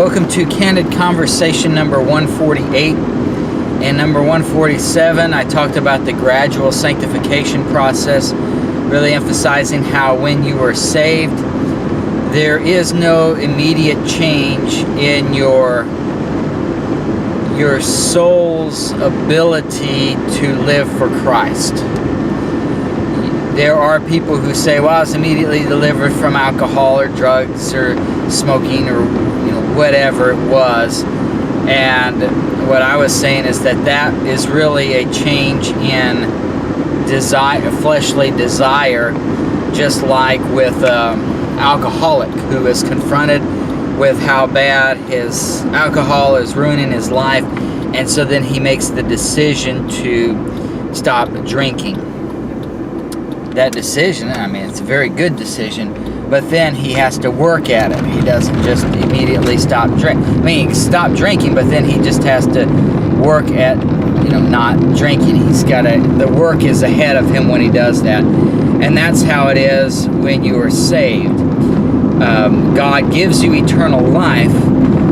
Welcome to Candid Conversation number 148. In number 147, I talked about the gradual sanctification process, really emphasizing how when you are saved, there is no immediate change in your soul's ability to live for Christ. There are people who say, well, I was immediately delivered from alcohol or drugs or smoking or whatever it was. And what I was saying is that is really a change in desire, fleshly desire, just like with an alcoholic who is confronted with how bad his alcohol is ruining his life, and so then he makes the decision to stop drinking. That decision, it's a very good decision, but then he has to work at it. He doesn't just immediately stop drinking. He can stop drinking, but then he just has to work at, not drinking. The work is ahead of him when he does that. And that's how it is when you are saved. God gives you eternal life,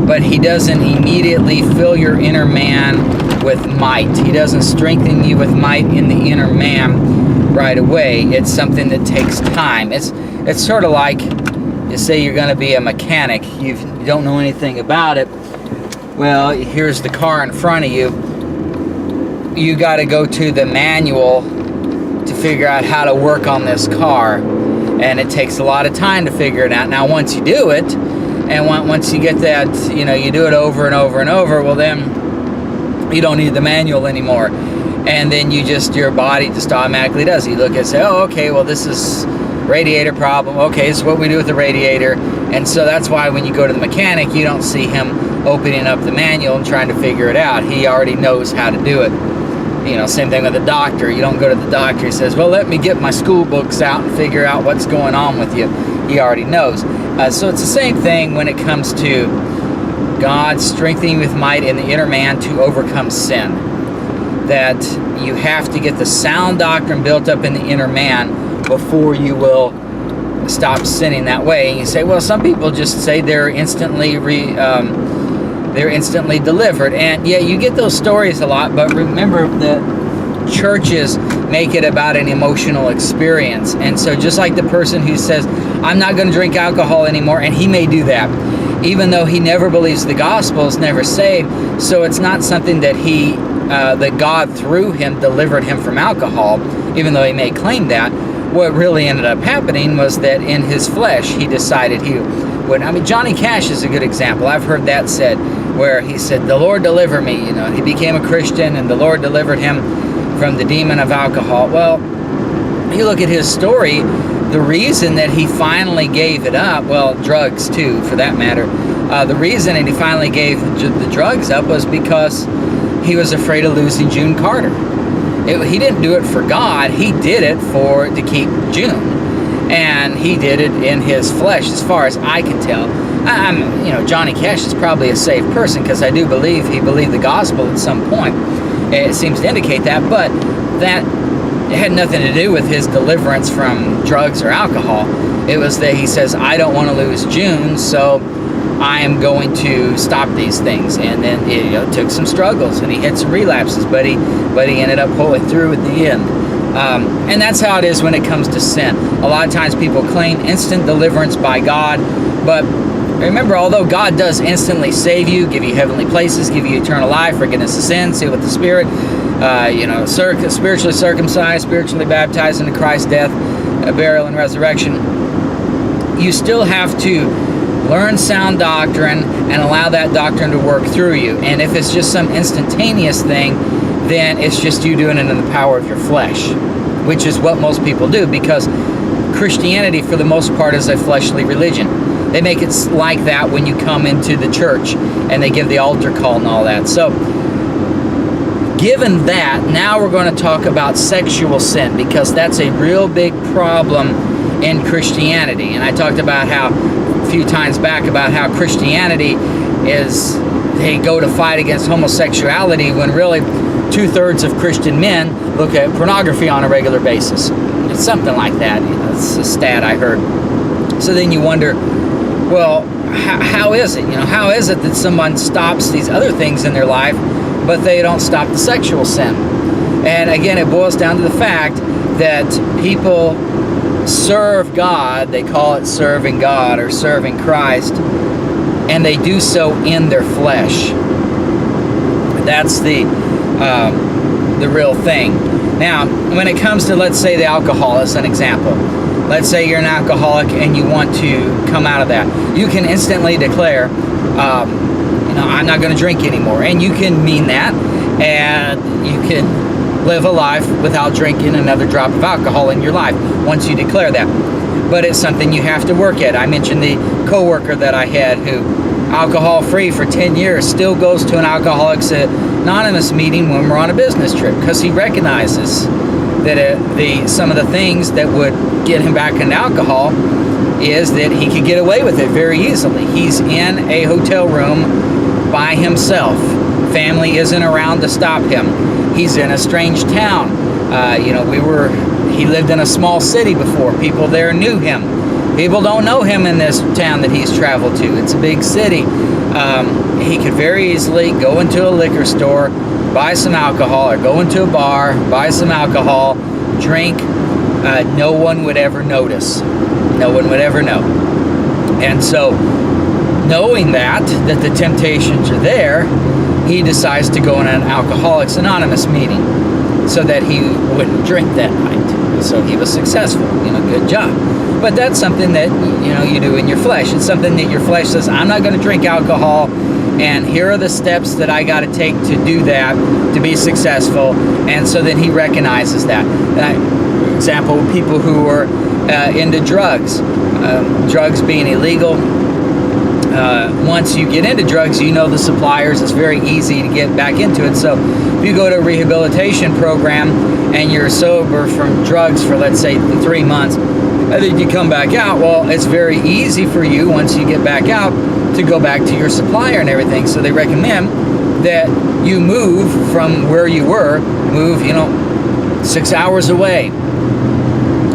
but He doesn't immediately fill your inner man with might. He doesn't strengthen you with might in the inner man right away. It's something that takes time. It's sort of like, you say you're going to be a mechanic. You don't know anything about it. Well, here's the car in front of you. You got to go to the manual to figure out how to work on this car. And it takes a lot of time to figure it out. Now, once you do it, and once you get that, you do it over and over and over, well, then you don't need the manual anymore. And then your body just automatically does. You look and say, oh, okay, well, this is radiator problem. Okay, this is what we do with the radiator. And so that's why when you go to the mechanic, you don't see him opening up the manual and trying to figure it out. He already knows how to do it. Same thing with the doctor. You don't go to the doctor. He says, well, let me get my school books out and figure out what's going on with you. He already knows. So it's the same thing when it comes to God strengthening with might in the inner man to overcome sin. That you have to get the sound doctrine built up in the inner man before you will stop sinning that way. And you say, well, some people just say they're instantly delivered. And yeah, you get those stories a lot, but remember that churches make it about an emotional experience. And so just like the person who says, I'm not going to drink alcohol anymore, and he may do that, even though he never believes the gospel, is never saved. So it's not something that that God through him delivered him from alcohol, even though he may claim that. What really ended up happening was that in his flesh, he decided he would. Johnny Cash is a good example. I've heard that said, where he said, the Lord deliver me. He became a Christian and the Lord delivered him from the demon of alcohol. Well, you look at his story, the reason that he finally gave it up, well, drugs too, for that matter, the reason that he finally gave the drugs up was because he was afraid of losing June Carter. He didn't do it for God. He did it to keep June. And he did it in his flesh, as far as I can tell. Johnny Cash is probably a saved person, because I do believe he believed the gospel at some point. It seems to indicate that, but that had nothing to do with his deliverance from drugs or alcohol. It was that he says, I don't want to lose June, so I am going to stop these things. And then it took some struggles, and he had some relapses, but he ended up pulling through at the end. And that's how it is when it comes to sin. A lot of times people claim instant deliverance by God, but remember, although God does instantly save you, give you heavenly places, give you eternal life, forgiveness of sins, sealed with the Spirit, spiritually circumcised, spiritually baptized into Christ's death, burial, and resurrection, you still have to learn sound doctrine and allow that doctrine to work through you. And if it's just some instantaneous thing, then it's just you doing it in the power of your flesh, which is what most people do, because Christianity, for the most part, is a fleshly religion. They make it like that when you come into the church and they give the altar call and all that. So, given that, now we're going to talk about sexual sin, because that's a real big problem in Christianity. And I talked about how, a few times back, about how Christianity they go to fight against homosexuality when really 2/3 of Christian men look at pornography on a regular basis. It's something like that. It's a stat I heard. So then you wonder, well, how is it? How is it that someone stops these other things in their life, but they don't stop the sexual sin? And again, it boils down to the fact that people serve God. They call it serving God or serving Christ, and they do so in their flesh. That's the real thing. Now, when it comes to, let's say, the alcohol as an example. Let's say you're an alcoholic and you want to come out of that. You can instantly declare, I'm not going to drink anymore. And you can mean that, and you can live a life without drinking another drop of alcohol in your life once you declare that. But it's something you have to work at. I mentioned the coworker that I had who, alcohol-free for 10 years, still goes to an Alcoholics Anonymous meeting when we're on a business trip, because he recognizes that some of the things that would get him back into alcohol is that he could get away with it very easily. He's in a hotel room by himself. Family isn't around to stop him. He's in a strange town. He lived in a small city before. People there knew him. People don't know him in this town that he's traveled to. It's a big city. He could very easily go into a liquor store, buy some alcohol, or go into a bar, buy some alcohol, drink. No one would ever notice. No one would ever know. And so, knowing that the temptations are there, he decides to go in an Alcoholics Anonymous meeting so that he wouldn't drink that night. So he was successful. Good job. But that's something that, you do in your flesh. It's something that your flesh says, I'm not going to drink alcohol, and here are the steps that I got to take to do that, to be successful. And so then he recognizes that. For example, people who are into drugs, drugs being illegal. Once you get into drugs, the suppliers. It's very easy to get back into it. So if you go to a rehabilitation program and you're sober from drugs for, let's say, 3 months, and then you come back out, well, it's very easy for you, once you get back out, to go back to your supplier and everything. So they recommend that you move from where you were, 6 hours away.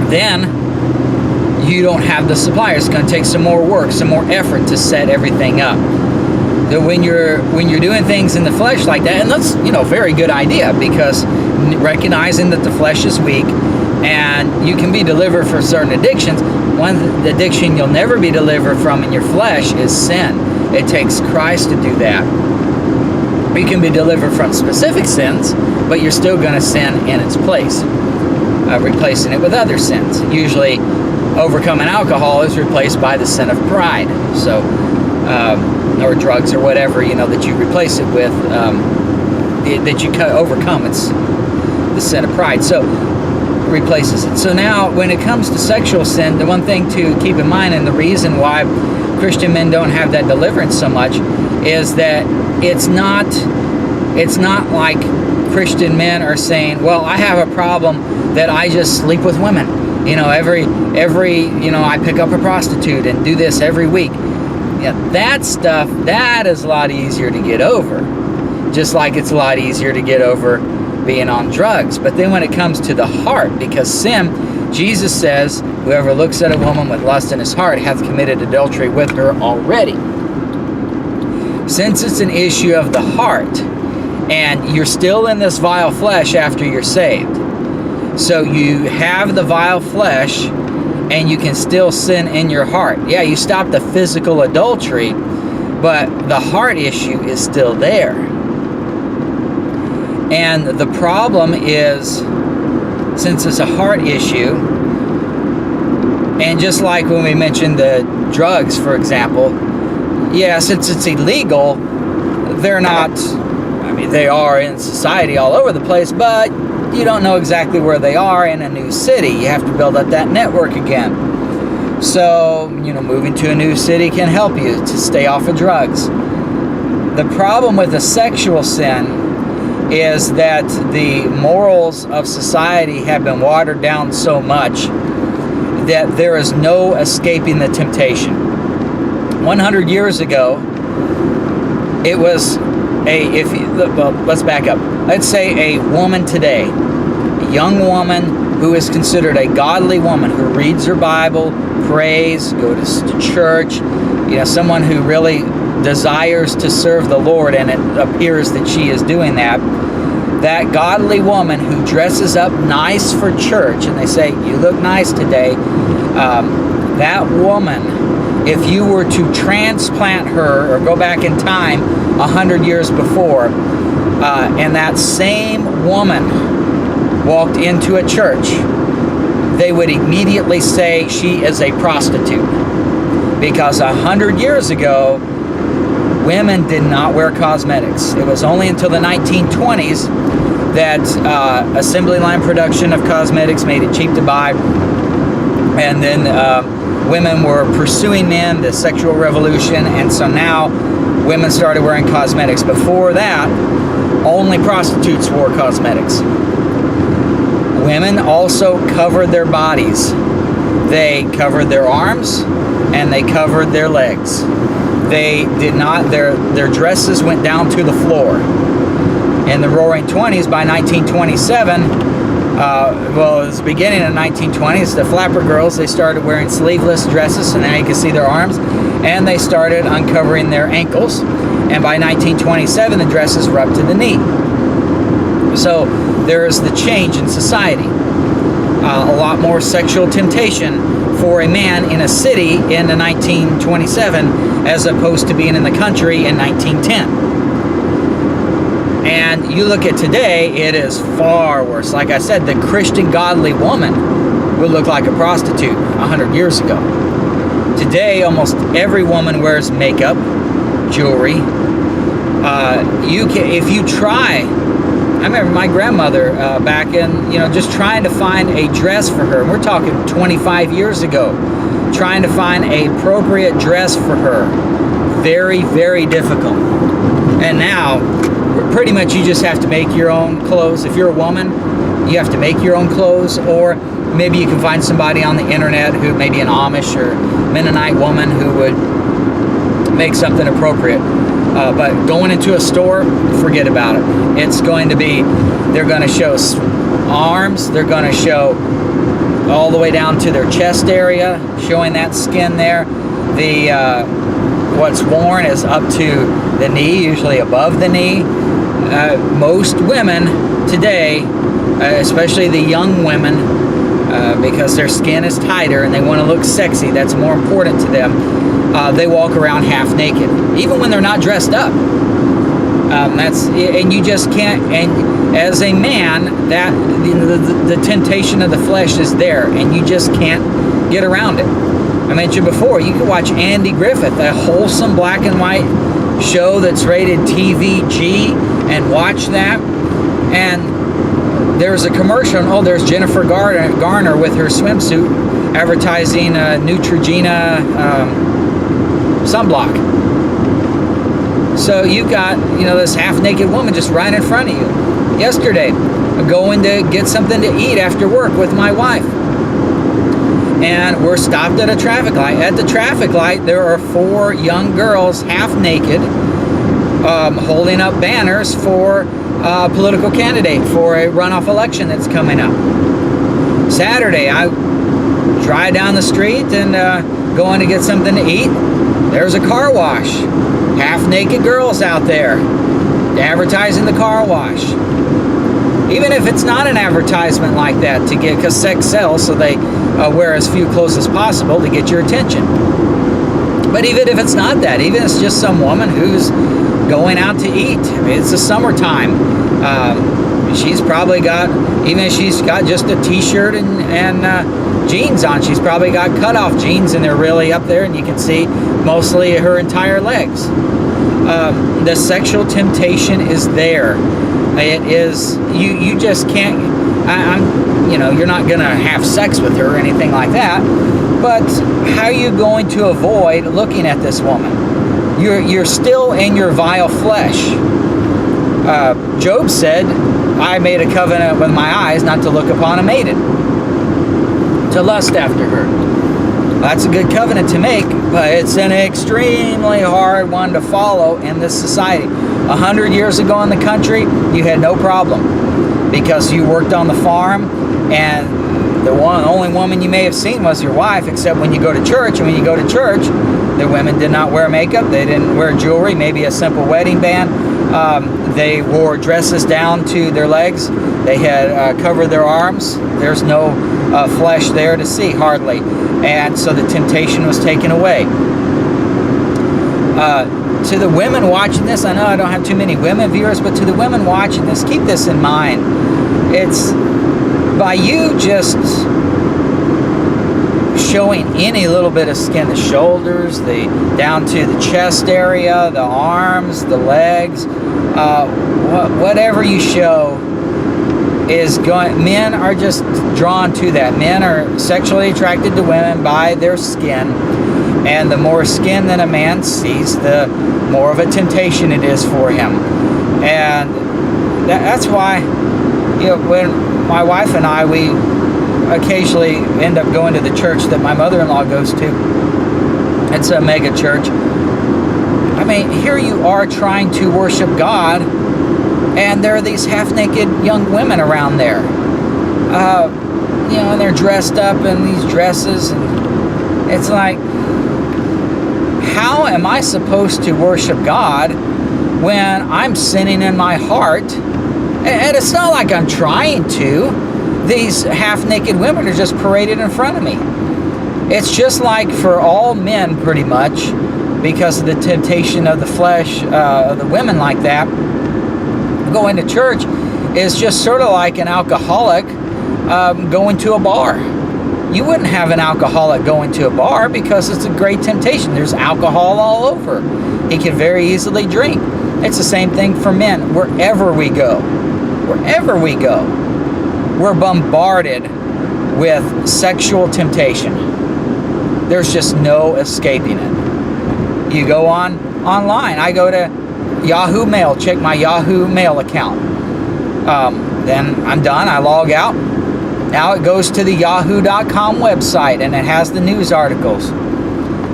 Then you don't have the supplier. It's going to take some more work, some more effort to set everything up. So when you're doing things in the flesh like that, and that's very good idea, because recognizing that the flesh is weak, and you can be delivered for certain addictions. One addiction you'll never be delivered from in your flesh is sin. It takes Christ to do that. You can be delivered from specific sins, but you're still going to sin in its place, replacing it with other sins. Usually, overcoming alcohol is replaced by the sin of pride. So, or drugs or whatever, that you replace it with, that you overcome. It's the sin of pride. So, replaces it. So now, when it comes to sexual sin, the one thing to keep in mind, and the reason why Christian men don't have that deliverance so much, is that it's not like Christian men are saying, well, I have a problem that I just sleep with women. I pick up a prostitute and do this every week. Yeah, that stuff, that is a lot easier to get over. Just like it's a lot easier to get over being on drugs. But then when it comes to the heart, because sin, Jesus says, whoever looks at a woman with lust in his heart hath committed adultery with her already. Since it's an issue of the heart, and you're still in this vile flesh after you're saved, so you have the vile flesh, and you can still sin in your heart. Yeah, you stop the physical adultery, but the heart issue is still there. And the problem is, since it's a heart issue, and just like when we mentioned the drugs, for example, yeah, since it's illegal, they're not, they are in society all over the place, but you don't know exactly where they are in a new city. You have to build up that network again. So, moving to a new city can help you to stay off of drugs. The problem with the sexual sin is that the morals of society have been watered down so much that there is no escaping the temptation. 100 years ago, it was let's back up. Let's say a woman today, a young woman who is considered a godly woman, who reads her Bible, prays, goes to church, someone who really desires to serve the Lord, and it appears that she is doing that, that godly woman who dresses up nice for church, and they say, you look nice today, that woman, if you were to transplant her or go back in time 100 years before, and that same woman walked into a church, they would immediately say she is a prostitute. Because 100 years ago, women did not wear cosmetics. It was only until the 1920s that assembly line production of cosmetics made it cheap to buy. And then women were pursuing men, the sexual revolution, and so now women started wearing cosmetics. Before that, only prostitutes wore cosmetics. Women also covered their bodies. They covered their arms and they covered their legs. They did not, their dresses went down to the floor. In the Roaring 20s, by 1927, well, it was the beginning of the 1920s, the flapper girls, they started wearing sleeveless dresses, and now you can see their arms, and they started uncovering their ankles. And by 1927, the dresses were up to the knee. So there is the change in society. A lot more sexual temptation for a man in a city in the 1927 as opposed to being in the country in 1910. And you look at today, it is far worse. Like I said, the Christian godly woman would look like a prostitute 100 years ago. Today, almost every woman wears makeup, jewelry. If you try, I remember my grandmother back in, just trying to find a dress for her. We're talking 25 years ago, trying to find an appropriate dress for her. Very, very difficult. And now, pretty much you just have to make your own clothes. If you're a woman, you have to make your own clothes, or maybe you can find somebody on the internet who maybe an Amish or Mennonite woman who would make something appropriate. But going into a store, forget about it. It's going to be, they're going to show arms, they're going to show all the way down to their chest area, showing that skin there. What's worn is up to the knee, usually above the knee. Most women today, especially the young women, because their skin is tighter and they want to look sexy, that's more important to them. They walk around half naked, even when they're not dressed up. And you just can't. And as a man, that the temptation of the flesh is there, and you just can't get around it. I mentioned before, you can watch Andy Griffith, a wholesome black and white show that's rated TVG, and watch that. And there's a commercial. Oh, there's Jennifer Garner with her swimsuit advertising Neutrogena sunblock. So you've got, this half-naked woman just right in front of you. Yesterday, I'm going to get something to eat after work with my wife. And we're stopped at a traffic light. At the traffic light, there are 4 young girls, half-naked, holding up banners for a political candidate for a runoff election that's coming up. Saturday, I drive down the street and going to get something to eat. There's a car wash. Half-naked girls out there advertising the car wash. Even if it's not an advertisement like that to get, because sex sells, so they wear as few clothes as possible to get your attention. But even if it's not that, even if it's just some woman who's going out to eat, I mean, it's the summertime. She's probably got, even if she's got just a t-shirt and jeans on, she's probably got cutoff jeans, and they're really up there, and you can see mostly her entire legs. The sexual temptation is there. It is, you just can't, you're not going to have sex with her or anything like that, but how are you going to avoid looking at this woman? You're still in your vile flesh. Job said, I made a covenant with my eyes not to look upon a maiden, to lust after her. That's a good covenant to make, but it's an extremely hard one to follow in this society. 100 years ago in the country, you had no problem because you worked on the farm, and the only woman you may have seen was your wife, except when you go to church. And when you go to church, The women did not wear makeup. They didn't wear jewelry, maybe a simple wedding band. They wore dresses down to their legs. They had covered their arms. There's no flesh there to see, hardly. And so the temptation was taken away. To the women watching this, I know I don't have too many women viewers, but to the women watching this, keep this in mind. It's by you just showing any little bit of skin, the shoulders, down to the chest area, the arms, the legs, whatever you show is going. Men are just drawn to that. Men are sexually attracted to women by their skin, and the more skin that a man sees, the more of a temptation it is for him. And that's why, when my wife and I, we occasionally end up going to the church that my mother-in-law goes to. It's a mega church. I mean, here you are trying to worship God, and there are these half-naked young women around there. And they're dressed up in these dresses, and it's like, how am I supposed to worship God when I'm sinning in my heart? And it's not like I'm trying to. These half-naked women are just paraded in front of me. It's just like for all men, pretty much, because of the temptation of the flesh, of the women like that, going to church is just sort of like an alcoholic going to a bar. You wouldn't have an alcoholic going to a bar because it's a great temptation. There's alcohol all over. He can very easily drink. It's the same thing for men. Wherever we go, we're bombarded with sexual temptation. There's just no escaping it. You go online. I go to Yahoo Mail, check my Yahoo Mail account. Then I'm done. I log out. Now it goes to the yahoo.com website, and it has the news articles.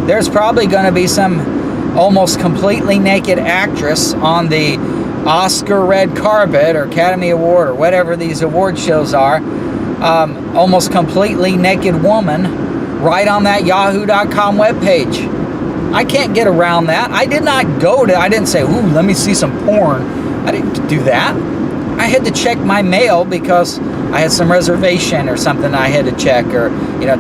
There's probably going to be some almost completely naked actress on the Oscar red carpet or Academy Award or whatever these award shows are, almost completely naked woman right on that yahoo.com webpage. I can't get around that. I didn't say, ooh, let me see some porn. I didn't do that. I had to check my mail because I had some reservation or something I had to check, or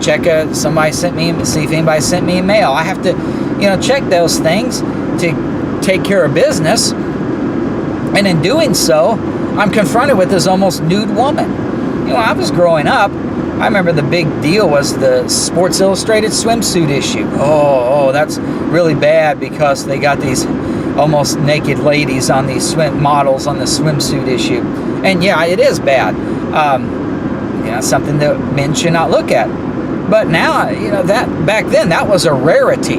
check somebody sent me, see if anybody sent me a mail. I have to check those things to take care of business. And in doing so, I'm confronted with this almost nude woman. I was growing up, I remember the big deal was the Sports Illustrated swimsuit issue. Oh, that's really bad because they got these almost naked ladies on these models on the swimsuit issue. And yeah, it is bad. Something that men should not look at. But now, that back then, that was a rarity.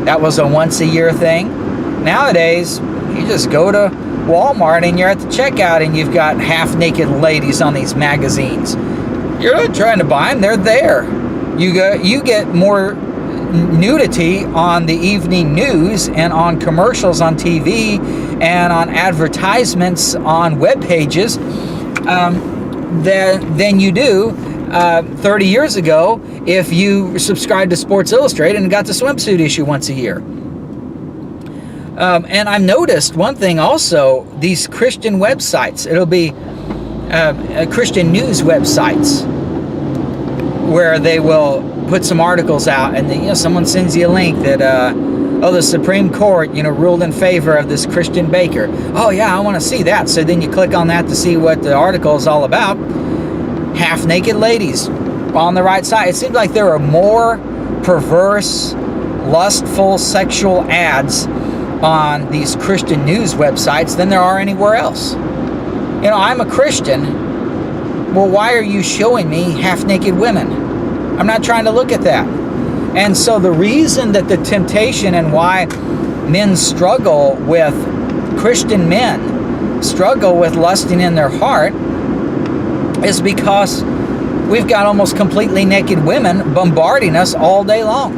That was a once-a-year thing. Nowadays, you just go to Walmart and you're at the checkout and you've got half-naked ladies on these magazines. You're not trying to buy them, they're there. You get more nudity on the evening news and on commercials on TV and on advertisements on web pages than you do 30 years ago if you subscribed to Sports Illustrated and got the swimsuit issue once a year. And I've noticed one thing also, these Christian websites, it'll be Christian news websites where they will put some articles out and someone sends you a link that the Supreme Court ruled in favor of this Christian baker. Oh yeah, I want to see that. So then you click on that to see what the article is all about. Half-naked ladies on the right side. It seems like there are more perverse, lustful, sexual ads on these Christian news websites than there are anywhere else. I'm a Christian. Well, why are you showing me half-naked women? I'm not trying to look at that. And so the reason that the temptation and why men struggle with, Christian men struggle with lusting in their heart is because we've got almost completely naked women bombarding us all day long.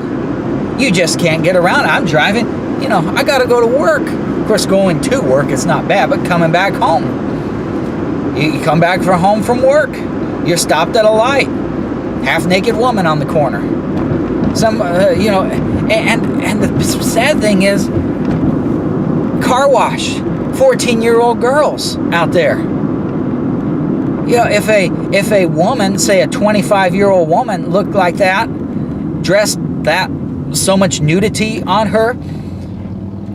You just can't get around. I'm driving, I got to go to work. Of course, going to work is not bad, but coming back home. You come back home from work, you're stopped at a light. Half-naked woman on the corner. And the sad thing is, car wash, 14-year-old girls out there. You know, if a woman, say a 25-year-old woman, looked like that, dressed that so much nudity on her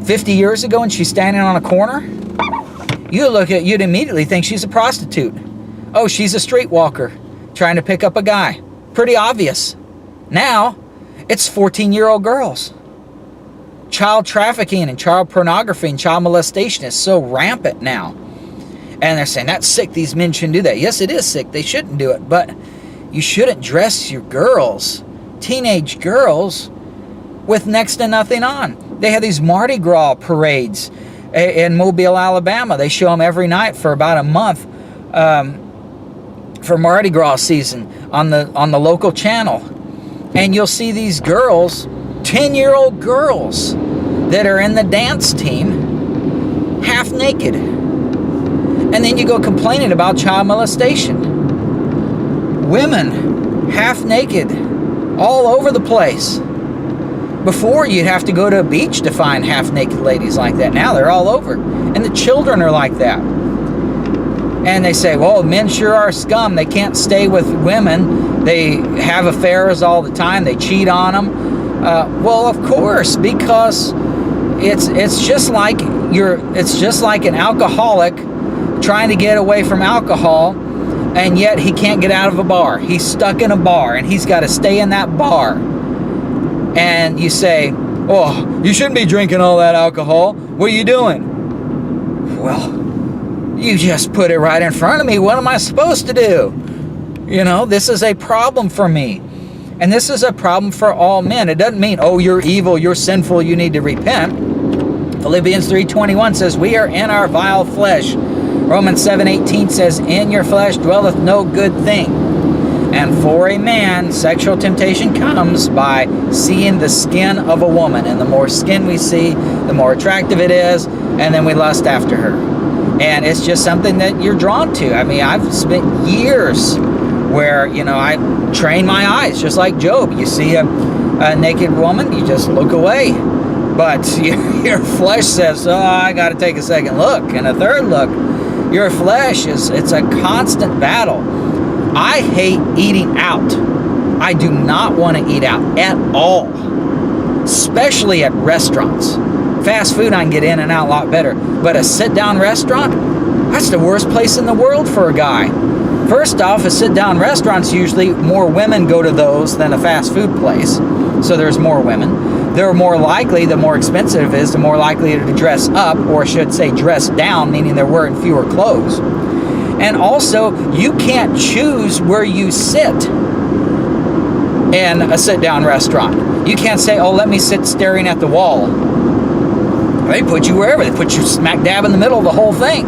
50 years ago, and she's standing on a corner, you'd immediately think she's a prostitute. Oh, she's a streetwalker trying to pick up a guy. Pretty obvious. Now, it's 14-year-old girls. Child trafficking and child pornography and child molestation is so rampant now. And they're saying, that's sick, these men shouldn't do that. Yes, it is sick, they shouldn't do it. But you shouldn't dress your girls, teenage girls, with next to nothing on. They have these Mardi Gras parades in Mobile, Alabama. They show them every night for about a month for Mardi Gras season on the local channel. And you'll see these girls, 10-year-old girls, that are in the dance team, half naked. And then you go complaining about child molestation. Women, half naked, all over the place. Before, you'd have to go to a beach to find half-naked ladies like that. Now they're all over. And the children are like that. And they say, well, men sure are scum. They can't stay with women. They have affairs all the time. They cheat on them. Well, of course, because it's just like an alcoholic trying to get away from alcohol, and yet he can't get out of a bar. He's stuck in a bar, and he's got to stay in that bar. And you say, oh, you shouldn't be drinking all that alcohol. What are you doing? Well, you just put it right in front of me. What am I supposed to do? You know, this is a problem for me. And this is a problem for all men. It doesn't mean, oh, you're evil, you're sinful, you need to repent. Philippians 3:21 says, we are in our vile flesh. Romans 7:18 says, in your flesh dwelleth no good thing. And for a man, sexual temptation comes by seeing the skin of a woman. And the more skin we see, the more attractive it is, and then we lust after her. And it's just something that you're drawn to. I mean, I've spent years where, you know, I train my eyes, just like Job. You see a naked woman, you just look away. But your flesh says, oh, I got to take a second look and a third look. Your flesh it's a constant battle. I hate eating out. I do not want to eat out at all, especially at restaurants. Fast food, I can get in and out a lot better. But a sit-down restaurant, that's the worst place in the world for a guy. First off, a sit-down restaurant's usually more women go to those than a fast food place. So there's more women. They're more likely, the more expensive it is, the more likely to dress up, or I should say dress down, meaning they're wearing fewer clothes. And also, you can't choose where you sit in a sit-down restaurant. You can't say, oh, let me sit staring at the wall. They put you wherever. They put you smack dab in the middle of the whole thing.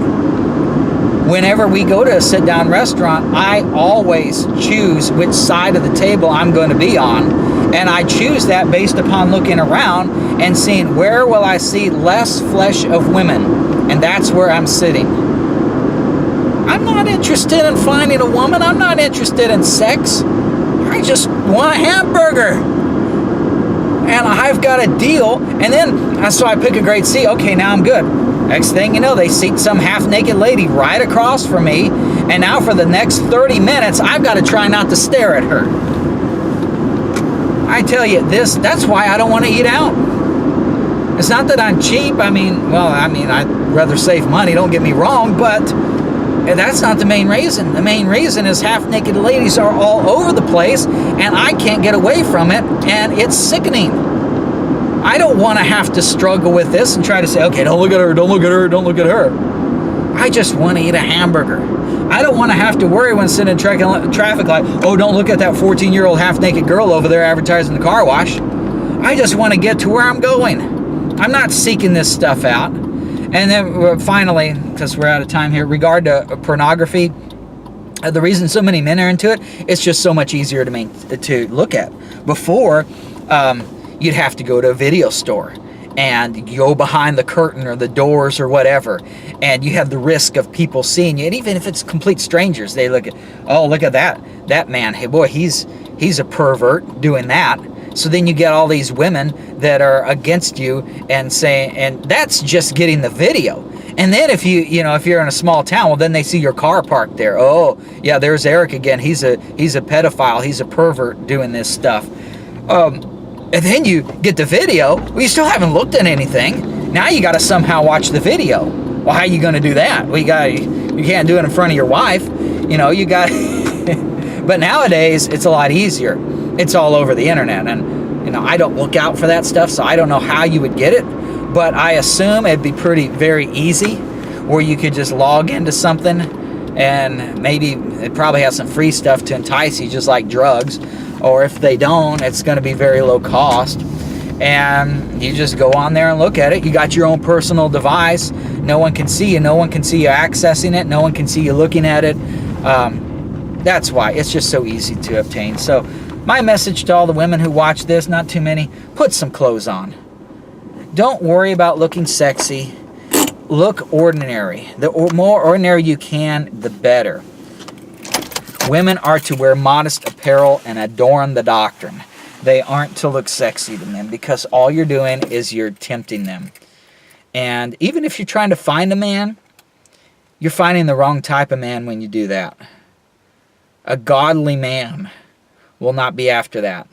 Whenever we go to a sit-down restaurant, I always choose which side of the table I'm going to be on. And I choose that based upon looking around and seeing where will I see less flesh of women. And that's where I'm sitting. I'm not interested in finding a woman. I'm not interested in sex. I just want a hamburger. And I've got a deal. And then, so I pick a great seat. Okay, now I'm good. Next thing you know, they seat some half-naked lady right across from me. And now for the next 30 minutes, I've got to try not to stare at her. I tell you, that's why I don't want to eat out. It's not that I'm cheap. I'd rather save money, don't get me wrong, but that's not the main reason. The main reason is half-naked ladies are all over the place, and I can't get away from it, and it's sickening. I don't want to have to struggle with this and try to say, okay, don't look at her, don't look at her, don't look at her. I just want to eat a hamburger. I don't want to have to worry when sitting in traffic like, oh, don't look at that 14-year-old half-naked girl over there advertising the car wash. I just want to get to where I'm going. I'm not seeking this stuff out. And then finally, because we're out of time here, regard to pornography, the reason so many men are into it, it's just so much easier to look at. Before, you'd have to go to a video store and go behind the curtain or the doors or whatever, and you have the risk of people seeing you. And even if it's complete strangers, they look at, oh, look at that man. Hey, boy, he's a pervert doing that. So then you get all these women that are against you and saying, and that's just getting the video. And then if if you're in a small town, well, then they see your car parked there. Oh, yeah, there's Eric again. He's a pedophile. He's a pervert doing this stuff. And then you get the video. Well, you still haven't looked at anything. Now you got to somehow watch the video. Well, how are you going to do that? Well, you can't do it in front of your wife. You got. But nowadays it's a lot easier. It's all over the internet, and I don't look out for that stuff, so I don't know how you would get it. But I assume it'd be very easy, where you could just log into something, and maybe it probably has some free stuff to entice you, just like drugs. Or if they don't, it's going to be very low cost. And you just go on there and look at it. You got your own personal device. No one can see you. No one can see you accessing it. No one can see you looking at it. That's why it's just so easy to obtain. So my message to all the women who watch this, not too many, put some clothes on. Don't worry about looking sexy. Look ordinary. The more ordinary you can, the better. Women are to wear modest apparel and adorn the doctrine. They aren't to look sexy to men, because all you're doing is you're tempting them. And even if you're trying to find a man, you're finding the wrong type of man when you do that. A godly man will not be after that.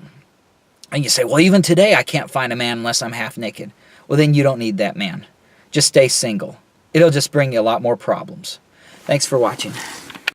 And you say, well, even today I can't find a man unless I'm half naked. Well, then you don't need that man. Just stay single. It'll just bring you a lot more problems. Thanks for watching.